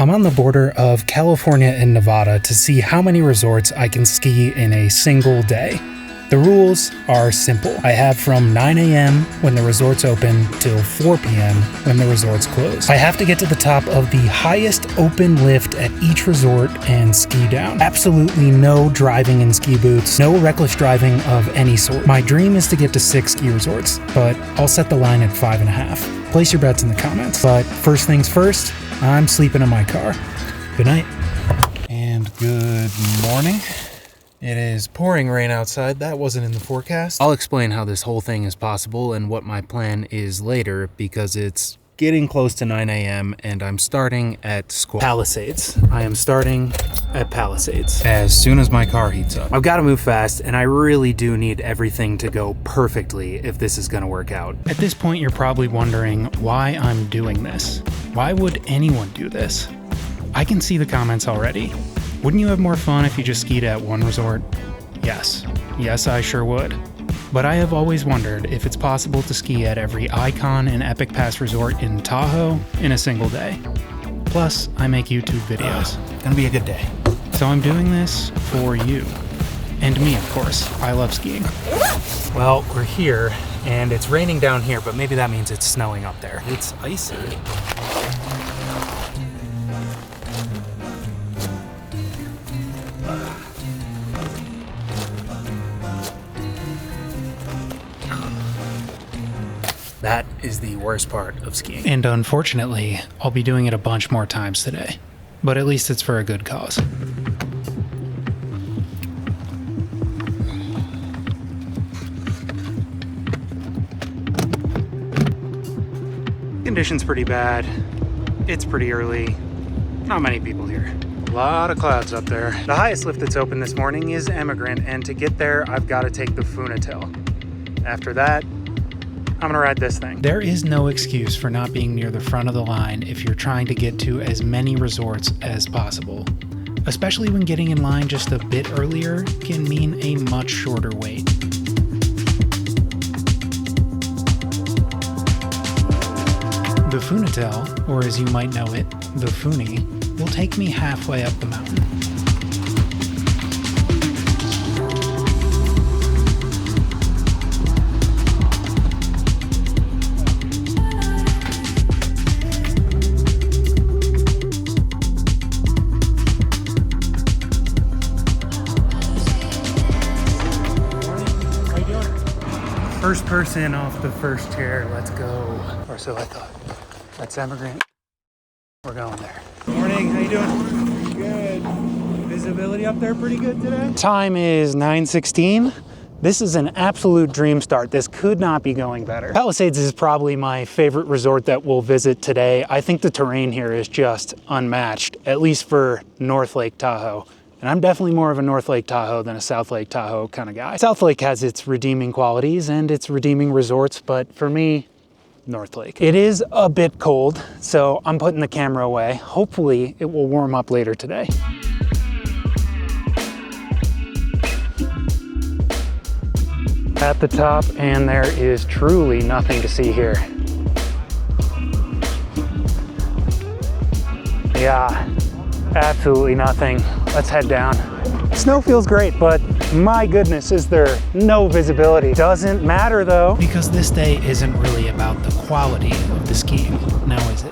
I'm on the border of California and Nevada to see how many resorts I can ski in a single day. The rules are simple. I have from 9 a.m. when the resorts open till 4 p.m. when the resorts close. I have to get to the top of the highest open lift at each resort and ski down. Absolutely no driving in ski boots, no reckless driving of any sort. My dream is to get to 6 ski resorts, but I'll set the line at 5.5. Place your bets in the comments. But first things first, I'm sleeping in my car. Good night. And good morning. It is pouring rain outside. That wasn't in the forecast. I'll explain how this whole thing is possible and what my plan is later, because it's getting close to 9 a.m. and I'm starting at Palisades. I am starting at Palisades as soon as my car heats up. I've got to move fast, and I really do need everything to go perfectly if this is going to work out. At this point, you're probably wondering why I'm doing this. Why would anyone do this? I can see the comments already. Wouldn't you have more fun if you just skied at one resort? Yes. Yes, I sure would. But I have always wondered if it's possible to ski at every Ikon and Epic Pass resort in Tahoe in a single day. Plus, I make YouTube videos. Gonna be a good day. So I'm doing this for you. And me, of course. I love skiing. Well, we're here, and it's raining down here, but maybe that means it's snowing up there. It's icy. That is the worst part of skiing. And unfortunately, I'll be doing it a bunch more times today. But at least it's for a good cause. Conditions pretty bad. It's pretty early. Not many people here. A lot of clouds up there. The highest lift that's open this morning is Emigrant, and to get there, I've got to take the Funatel. After that, I'm gonna ride this thing. There is no excuse for not being near the front of the line if you're trying to get to as many resorts as possible. Especially when getting in line just a bit earlier can mean a much shorter wait. The Funatel, or as you might know it, the Funi, will take me halfway up the mountain. First person off the first chair, let's go. Or so I thought. That's Emigrant. We're going there. Good morning, how you doing? Good. Visibility up there pretty good today? Time is 9:16. This is an absolute dream start. This could not be going better. Palisades is probably my favorite resort that we'll visit today. I think the terrain here is just unmatched, at least for North Lake Tahoe. And I'm definitely more of a North Lake Tahoe than a South Lake Tahoe kind of guy. South Lake has its redeeming qualities and its redeeming resorts, but for me, North Lake. It is a bit cold, so I'm putting the camera away. Hopefully it will warm up later today. At the top, and there is truly nothing to see here. Yeah, absolutely nothing. Let's head down. Snow feels great, but my goodness, is there no visibility. Doesn't matter though, because this day isn't really about the quality of the skiing, now is it?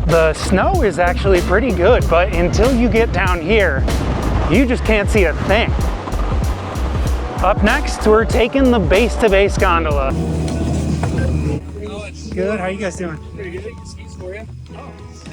The snow is actually pretty good, but until you get down here, you just can't see a thing. Up next, we're taking the base-to-base gondola. Good, how you guys doing? Pretty good. Skis for you.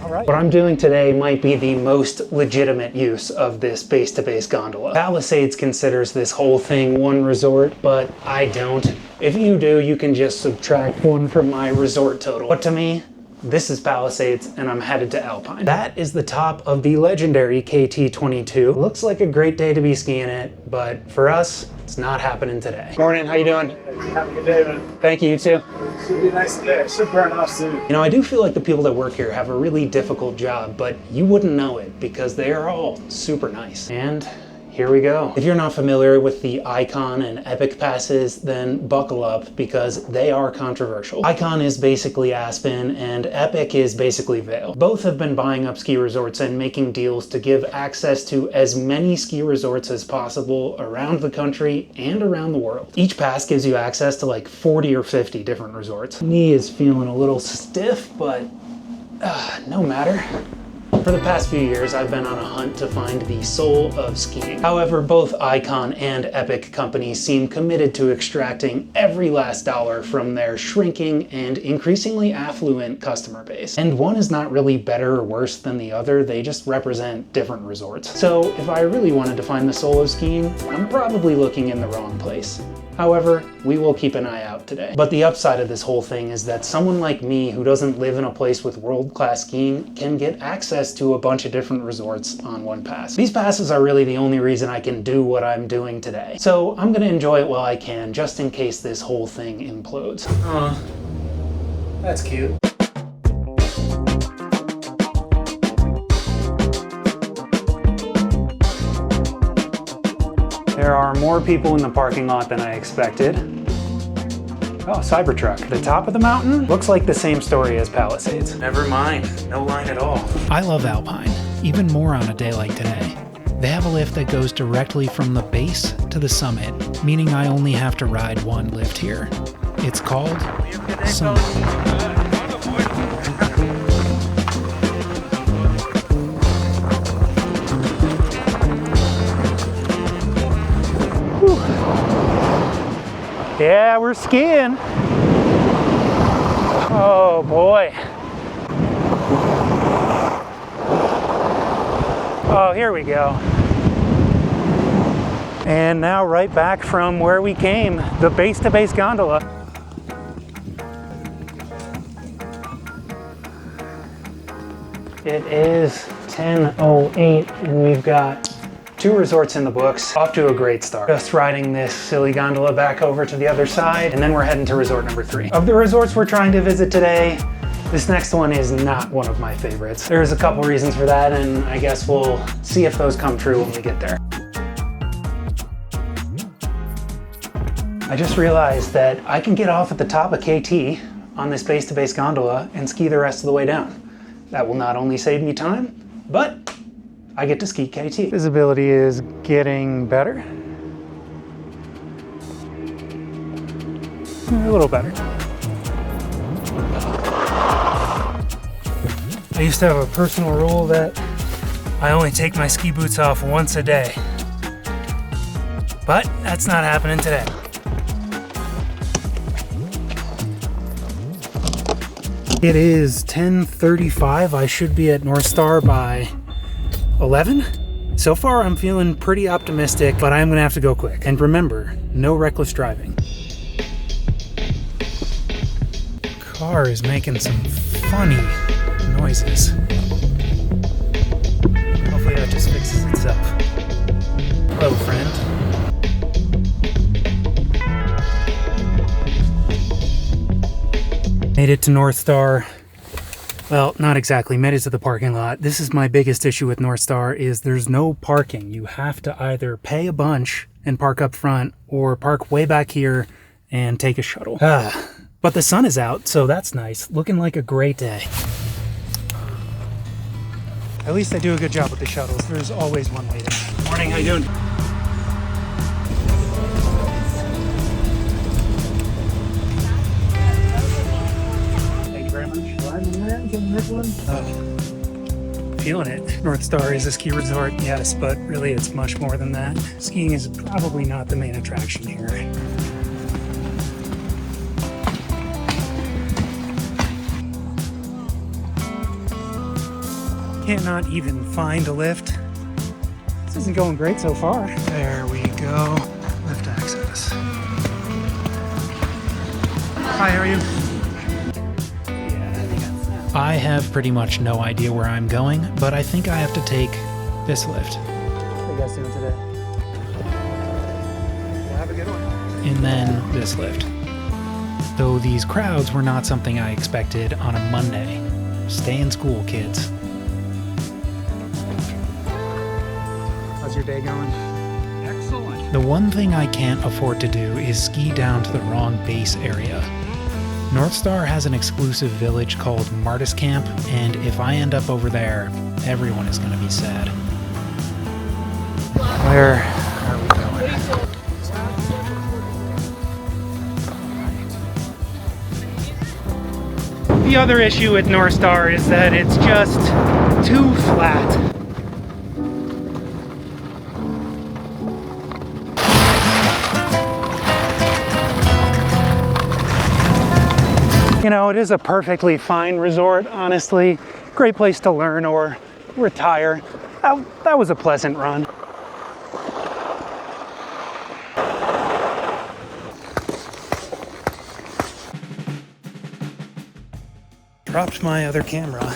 All right. What I'm doing today might be the most legitimate use of this base-to-base gondola. Palisades considers this whole thing one resort, but I don't. If you do, you can just subtract one from my resort total. But to me, this is Palisades, and I'm headed to Alpine. That is the top of the legendary KT22. Looks like a great day to be skiing it, but for us, it's not happening today. Morning, how you doing? Have a good day, man. Thank you, you too. Should be a nice day. Should burn off soon. You know, I do feel like the people that work here have a really difficult job, but you wouldn't know it because they are all super nice. And here we go. If you're not familiar with the Ikon and Epic passes, then buckle up because they are controversial. Ikon is basically Aspen and Epic is basically Vail. Both have been buying up ski resorts and making deals to give access to as many ski resorts as possible around the country and around the world. Each pass gives you access to like 40 or 50 different resorts. Knee is feeling a little stiff, but no matter. For the past few years, I've been on a hunt to find the soul of skiing. However, both Ikon and Epic companies seem committed to extracting every last dollar from their shrinking and increasingly affluent customer base. And one is not really better or worse than the other, they just represent different resorts. So if I really wanted to find the soul of skiing, I'm probably looking in the wrong place. However, we will keep an eye out today. But the upside of this whole thing is that someone like me who doesn't live in a place with world-class skiing can get access to a bunch of different resorts on one pass. These passes are really the only reason I can do what I'm doing today. So I'm gonna enjoy it while I can, just in case this whole thing implodes. That's cute. There are more people in the parking lot than I expected. Oh, Cybertruck. The top of the mountain looks like the same story as Palisades. Never mind, no line at all. I love Alpine, even more on a day like today. They have a lift that goes directly from the base to the summit, meaning I only have to ride one lift here. It's called Summit. Yeah, we're skiing. Oh boy. Oh, here we go. And now right back from where we came, the base-to-base gondola. It is 10:08 and we've got 2 resorts in the books. Off to a great start. Just riding this silly gondola back over to the other side, and then we're heading to resort number 3. Of the resorts we're trying to visit today, this next one is not one of my favorites. There's a couple reasons for that, and I guess we'll see if those come true when we get there. I just realized that I can get off at the top of KT on this base-to-base gondola and ski the rest of the way down. That will not only save me time, but I get to ski KT. Visibility is getting better. A little better. I used to have a personal rule that I only take my ski boots off once a day. But that's not happening today. It is 10:35. I should be at Northstar by 11? So far I'm feeling pretty optimistic, but I'm gonna have to go quick. And remember, no reckless driving. Car is making some funny noises. Hopefully that just fixes itself. Hello, friend. Made it to Northstar. Well, not exactly. Made it to the parking lot. This is my biggest issue with Northstar is there's no parking. You have to either pay a bunch and park up front or park way back here and take a shuttle. But the sun is out, so that's nice. Looking like a great day. At least they do a good job with the shuttles. There's always one waiting. Morning, how you doing? Feeling it. Northstar is a ski resort, yes, but really it's much more than that. Skiing is probably not the main attraction here. Cannot even find a lift. This isn't going great so far. There we go. Lift access. Hi, how are you? I have pretty much no idea where I'm going, but I think I have to take this lift. How you guys doing today? Well, have a good one. And then this lift. Though these crowds were not something I expected on a Monday. Stay in school, kids. How's your day going? The one thing I can't afford to do is ski down to the wrong base area. Northstar has an exclusive village called Martis Camp, and if I end up over there, everyone is going to be sad. Where are we going? The other issue with Northstar is that it's just too flat. You know, it is a perfectly fine resort, honestly. Great place to learn or retire. That was a pleasant run. Dropped my other camera.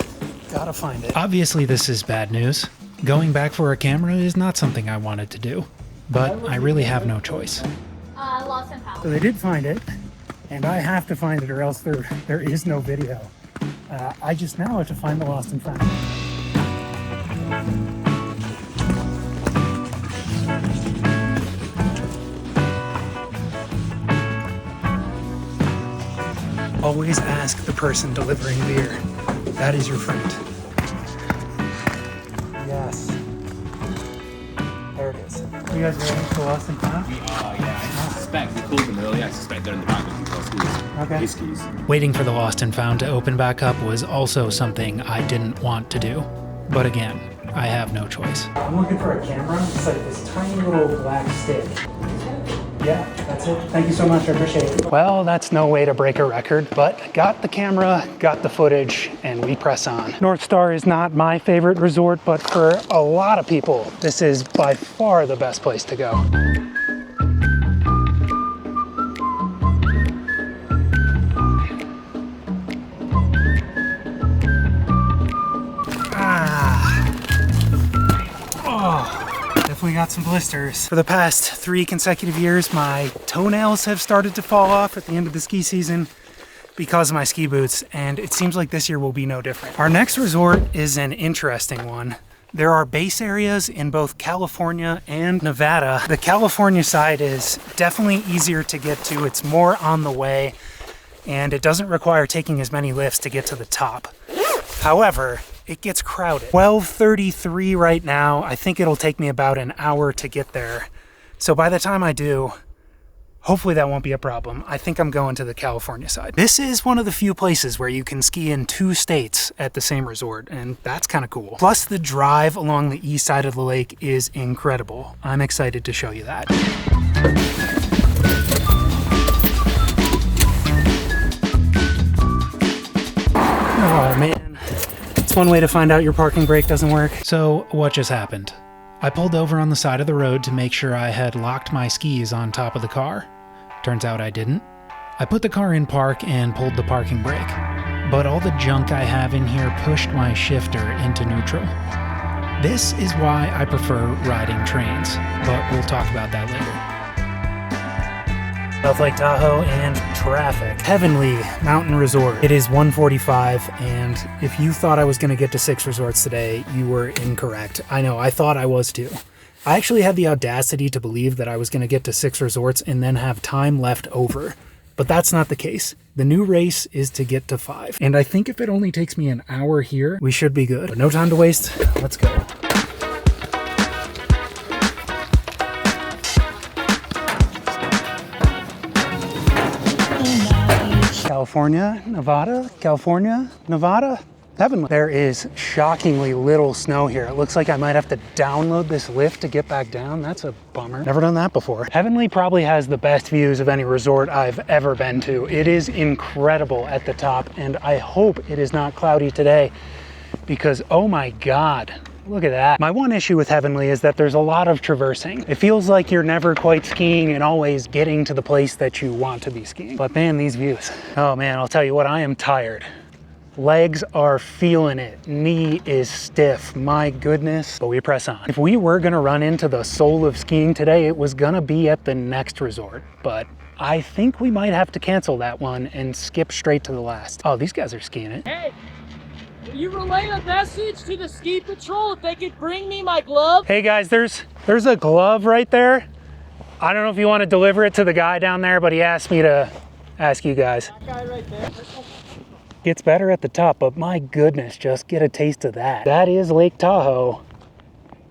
Gotta find it. Obviously, this is bad news. Going back for a camera is not something I wanted to do, but I really have no choice. Lost and found. So they did find it. And I have to find it or else there is no video. I just now have to find the lost and found. Always ask the person delivering beer. That is your friend. Yes. There it is. Are you guys ready for lost and found? We are, yeah. I suspect, we called them earlier, I suspect they're in the back looking for skis. Okay. His skis. Waiting for the lost and found to open back up was also something I didn't want to do. But again, I have no choice. I'm looking for a camera. It's like this tiny little black stick. Yeah, that's it. Thank you so much, I appreciate it. Well, that's no way to break a record, but got the camera, got the footage, and we press on. Northstar is not my favorite resort, but for a lot of people, this is by far the best place to go. Definitely got some blisters. For the past 3 consecutive years, my toenails have started to fall off at the end of the ski season because of my ski boots, and it seems like this year will be no different. Our next resort is an interesting one. There are base areas in both California and Nevada. The California side is definitely easier to get to. It's more on the way, and it doesn't require taking as many lifts to get to the top. However, it gets crowded. 12:33 right now. I think it'll take me about an hour to get there. So by the time I do, hopefully that won't be a problem. I think I'm going to the California side. This is one of the few places where you can ski in 2 states at the same resort, and that's kind of cool. Plus the drive along the east side of the lake is incredible. I'm excited to show you that. Oh man. One way to find out your parking brake doesn't work. So what just happened? I pulled over on the side of the road to make sure I had locked my skis on top of the car. Turns out I didn't. I put the car in park and pulled the parking brake. But all the junk I have in here pushed my shifter into neutral. This is why I prefer riding trains, but we'll talk about that later. South Lake Tahoe and traffic. Heavenly Mountain Resort. It is 1:45, and if you thought I was going to get to 6 resorts today, you were incorrect. I know, I thought I was too. I actually had the audacity to believe that I was going to get to 6 resorts and then have time left over. But that's not the case. The new race is to get to 5. And I think if it only takes me an hour here, we should be good. But no time to waste. Let's go. California, Nevada, California, Nevada, heavenly. There is shockingly little snow here. It looks like I might have to download this lift to get back down. That's a bummer. Never done that before. Heavenly probably has the best views of any resort I've ever been to. It is incredible at the top, and I hope it is not cloudy today because, oh my God, look at that. My one issue with Heavenly is that there's a lot of traversing. It feels like you're never quite skiing and always getting to the place that you want to be skiing. But man, these views. Oh man, I'll tell you what, I am tired. Legs are feeling it. Knee is stiff. My goodness. But we press on. If we were gonna run into the soul of skiing today, it was gonna be at the next resort. But I think we might have to cancel that one and skip straight to the last. Oh, these guys are skiing it. Hey, will you relay a message to the ski patrol if they could bring me my glove? Hey guys, there's a glove right there. I don't know if you want to deliver it to the guy down there, but he asked me to ask you guys. That guy right there. Gets better at the top, but my goodness, just get a taste of that. That is Lake Tahoe,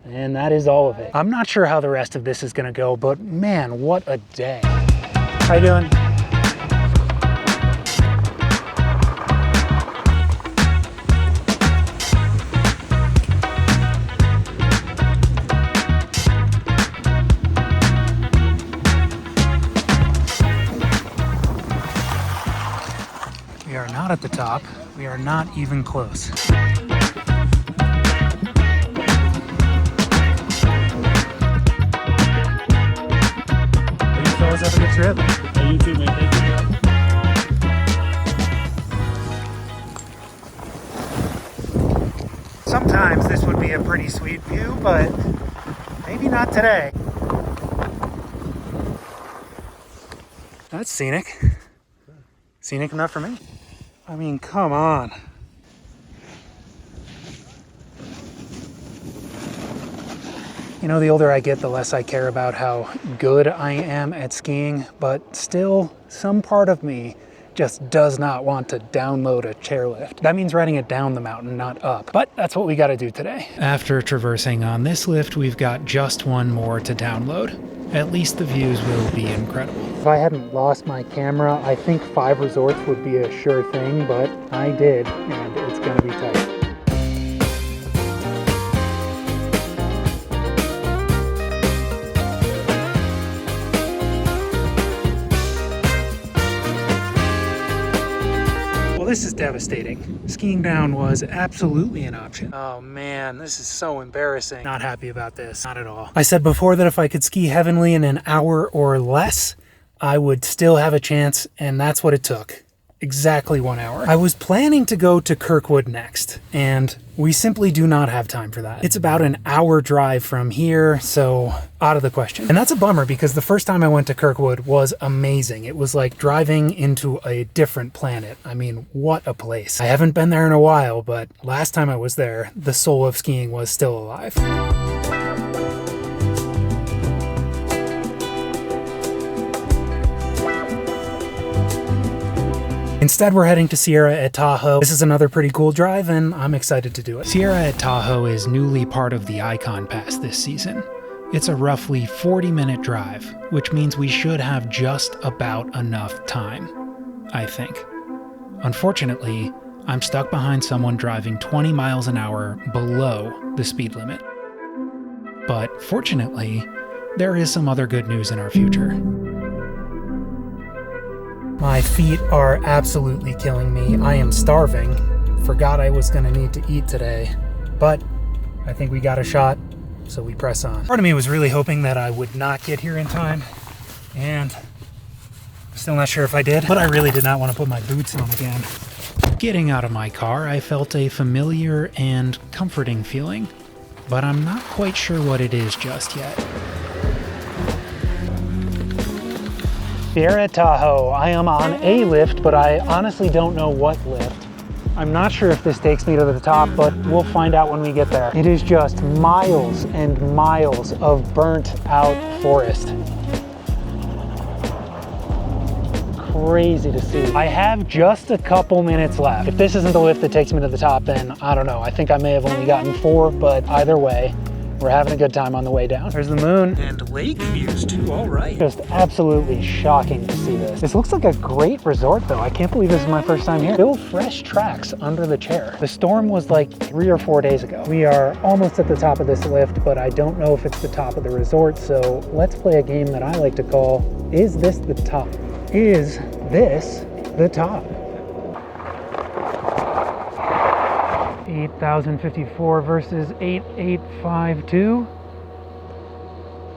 and that is all of it. I'm not sure how the rest of this is gonna go, but man, what a day. How you doing? We are not at the top. We are not even close. You fellas have a good trip. Hey, you too, man. Thank you. Sometimes this would be a pretty sweet view, but maybe not today. That's scenic. Scenic enough for me. I mean, come on. You know, the older I get, the less I care about how good I am at skiing, but still, some part of me just does not want to download a chairlift. That means riding it down the mountain, not up. But that's what we gotta do today. After traversing on this lift, we've got just one more to download. At least the views will be incredible. If I hadn't lost my camera, I think 5 resorts would be a sure thing, but I did, and it's gonna be tight. Well, this is devastating. Skiing down was absolutely an option. Oh man, this is so embarrassing. Not happy about this, not at all. I said before that if I could ski heavenly in an hour or less, I would still have a chance, and that's what it took. Exactly 1 hour. I was planning to go to Kirkwood next, and we simply do not have time for that. It's about an hour drive from here, so out of the question. And that's a bummer because the first time I went to Kirkwood was amazing. It was like driving into a different planet. I mean, what a place. I haven't been there in a while, but last time I was there, the soul of skiing was still alive. Instead, we're heading to Sierra at Tahoe. This is another pretty cool drive, and I'm excited to do it. Sierra at Tahoe is newly part of the Ikon Pass this season. It's a roughly 40-minute drive, which means we should have just about enough time, I think. Unfortunately, I'm stuck behind someone driving 20 miles an hour below the speed limit. But fortunately, there is some other good news in our future. My feet are absolutely killing me. I am starving. Forgot I was gonna need to eat today, but I think we got a shot, so we press on. Part of me was really hoping that I would not get here in time, and I'm still not sure if I did, but I really did not want to put my boots on again. Getting out of my car, I felt a familiar and comforting feeling, but I'm not quite sure what it is just yet. Here at Tahoe, I am on a lift, but I honestly don't know what lift. I'm not sure if this takes me to the top, but we'll find out when we get there. It is just miles and miles of burnt out forest. Crazy to see. I have just a couple minutes left. If this isn't the lift that takes me to the top, then I don't know. I think I may have only gotten 4, but either way, we're having a good time on the way down. There's the moon. And lake views too, all right. Just absolutely shocking to see this. This looks like a great resort though. I can't believe this is my first time here. Still fresh tracks under the chair. The storm was like 3 or 4 days ago. We are almost at the top of this lift, but I don't know if it's the top of the resort, so let's play a game that I like to call, Is This the Top? Is this the top? 8,054 versus 8,852.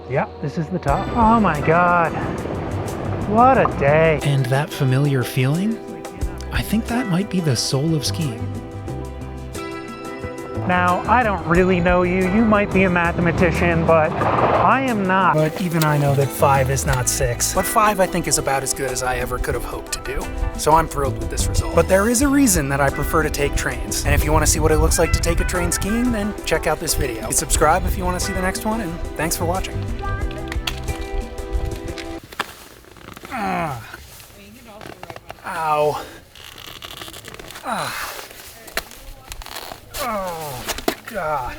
Yeah, this is the top. Oh my God. What a day. And that familiar feeling? I think that might be the soul of skiing. Now, I don't really know you. You might be a mathematician, but I am not. But even I know that 5 is not 6. But 5, I think, is about as good as I ever could have hoped to do. So I'm thrilled with this result. But there is a reason that I prefer to take trains. And if you want to see what it looks like to take a train skiing, then check out this video. Subscribe if you want to see the next one, and thanks for watching. Ow. Ah. Oh, God.